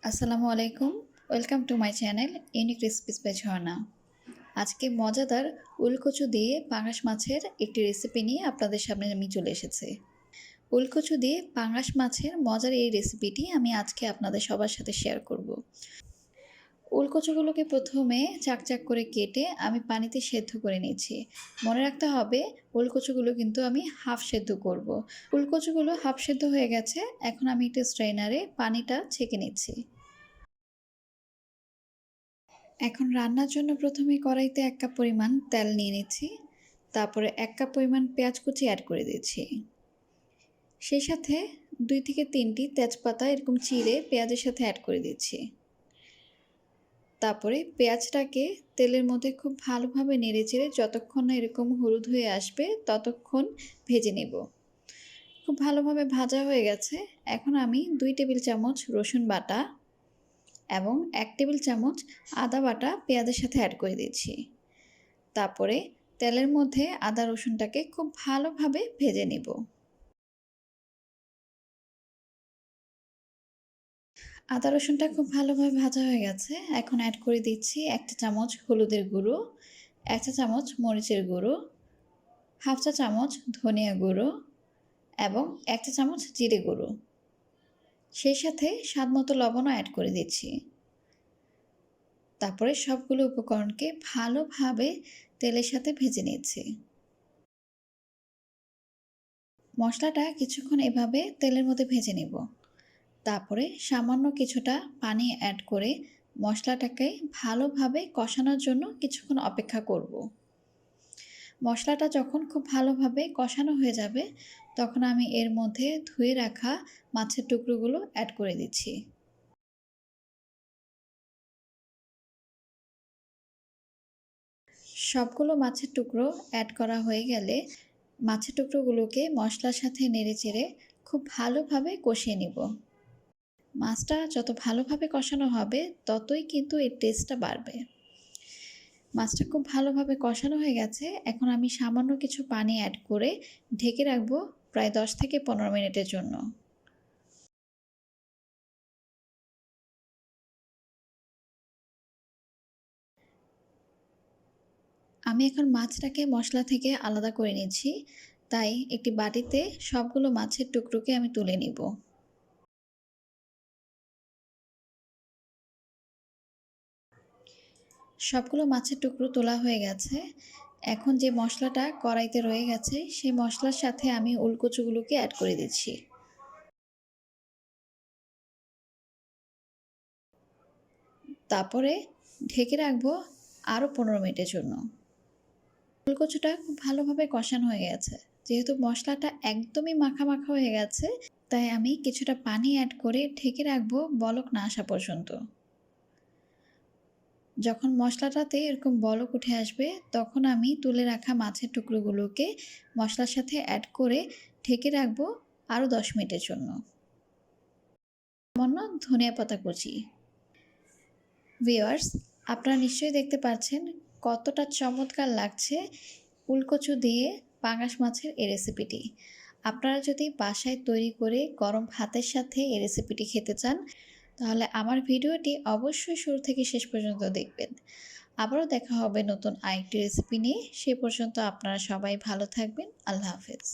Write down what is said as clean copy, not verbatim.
আসসালামু আলাইকুম। Welcome to my channel unique recipes by Jharna. আজকে মজাদার উলকচু দিয়ে পাঙাশ মাছের একটি রেসিপি নিয়ে আপনাদের সামনে আমি চলে এসেছি। উলকচু দিয়ে পাঙাশ মাছের মজার এই রেসিপিটি আমি আজকে আপনাদের সবার সাথে শেয়ার করব। উলকচুগুলোকে প্রথমে চাকচাক করে কেটে আমি পানিতে সেদ্ধ করে নিয়েছি। মনে রাখতে হবে উলকচুগুলো কিন্তু আমি হাফ সেদ্ধ করব। উলকচুগুলো হাফ সেদ্ধ হয়ে গেছে, এখন আমি একটা স্ট্রেনারে পানিটা ছেঁকে নিচ্ছি। এখন রান্নার জন্য প্রথমে কড়াইতে 1 কাপ পরিমাণ তেল নিয়ে নিচ্ছি। তারপরে 1 কাপ পরিমাণ পেঁয়াজ কুচি অ্যাড করে দিচ্ছি। সেই সাথে 2 থেকে 3টি তেজপাতা এরকম চিড়ে পেঁয়াজের সাথে অ্যাড করে দিচ্ছি। তারপরে পেঁয়াজটাকে তেলের মধ্যে খুব ভালোভাবে নেড়েচেড়ে যতক্ষণ না এরকম হলুদ হয়ে আসবে ততক্ষণ ভেজে নেব। খুব ভালোভাবে ভাজা হয়ে গেছে। এখন আমি 2 টেবিল চামচ রসুন বাটা এবং 1 টেবিল চামচ আদা বাটা পেঁয়াজের সাথে অ্যাড করে দিচ্ছি। তারপরে তেলের মধ্যে আদা রসুনটাকে খুব ভালোভাবে ভেজে নেব। আদা রসুনটা খুব ভালোভাবে ভাজা হয়ে গেছে। এখন অ্যাড করে দিচ্ছি 1 চা চামচ হলুদের গুঁড়ো, 1 চা চামচ মরিচের গুঁড়ো, হাফ চা চামচ ধনিয়া গুঁড়ো এবং 1 চা চামচ জিরে গুঁড়ো। সেই সাথে স্বাদমতো লবণও অ্যাড করে দিচ্ছি। তারপরে সবগুলো উপকরণকে ভালোভাবে তেলের সাথে ভেজে নিচ্ছি। মশলাটা কিছুক্ষণ এভাবে তেলের মধ্যে ভেজে নেব। তারপরে সামান্য কিছুটা পানি অ্যাড করে মশলাটাকে ভালোভাবে কষানোর জন্য কিছুক্ষণ অপেক্ষা করব। মশলাটা যখন খুব ভালোভাবে কষানো হয়ে যাবে তখন আমি এর মধ্যে ধুয়ে রাখা মাছের টুকরোগুলো অ্যাড করে দিচ্ছি। সবগুলো মাছের টুকরো অ্যাড করা হয়ে গেলে মাছের টুকরোগুলোকে মশলার সাথে নেড়েচেড়ে খুব ভালোভাবে কষিয়ে নিব। মাছটা যত ভালোভাবে কষানো হবে ততই কিন্তু এর টেস্টটা বাড়বে। মাছটা খুব ভালোভাবে কষানো হয়ে গেছে। এখন আমি সামান্য কিছু পানি অ্যাড করে ঢেকে রাখবো প্রায় 10 থেকে 15 মিনিটের জন্য। আমি এখন মাছটাকে মশলা থেকে আলাদা করে নিচ্ছি। তাই একটি বাটিতে সবগুলো মাছের টুকরোকে আমি তুলে নিব। সবগুলো মাছের টুকরো তোলা হয়ে গেছে। এখন যে মশলাটা কড়াইতে রয়ে গেছে সেই মশলার সাথে আমি উলকচুগুলোকে অ্যাড করে দিচ্ছি। তারপরে ঢেকে রাখবো আরও 15 মিনিটের জন্য। ফুলকচুটা খুব ভালোভাবে কষানো হয়ে গেছে। যেহেতু মশলাটা একদমই মাখা মাখা হয়ে গেছে, তাই আমি কিছুটা পানি অ্যাড করে ঢেকে রাখবো বলক না আসা পর্যন্ত। যখন মশলাটাতে এরকম বলক উঠে আসবে তখন আমি তুলে রাখা মাছের টুকরোগুলোকে মশলার সাথে অ্যাড করে ঢেকে রাখবো আরও 10 মিনিটের জন্য। সামান্য ধনিয়া পাতা কুচি। ভিউয়ার্স, আপনারা নিশ্চয়ই দেখতে পাচ্ছেন কতটা চমৎকার লাগছে উলকচু দিয়ে পাঙাশ মাছের এই রেসিপিটি। আপনারা যদি বাসায় তৈরি করে গরম ভাতের সাথে এই রেসিপিটি খেতে চান তাহলে আমার ভিডিওটি অবশ্যই শুরু থেকে শেষ পর্যন্ত দেখবেন। আবারও দেখা হবে নতুন আরেকটি রেসিপি নিয়ে। সে পর্যন্ত আপনারা সবাই ভালো থাকবেন। আল্লাহ হাফেজ।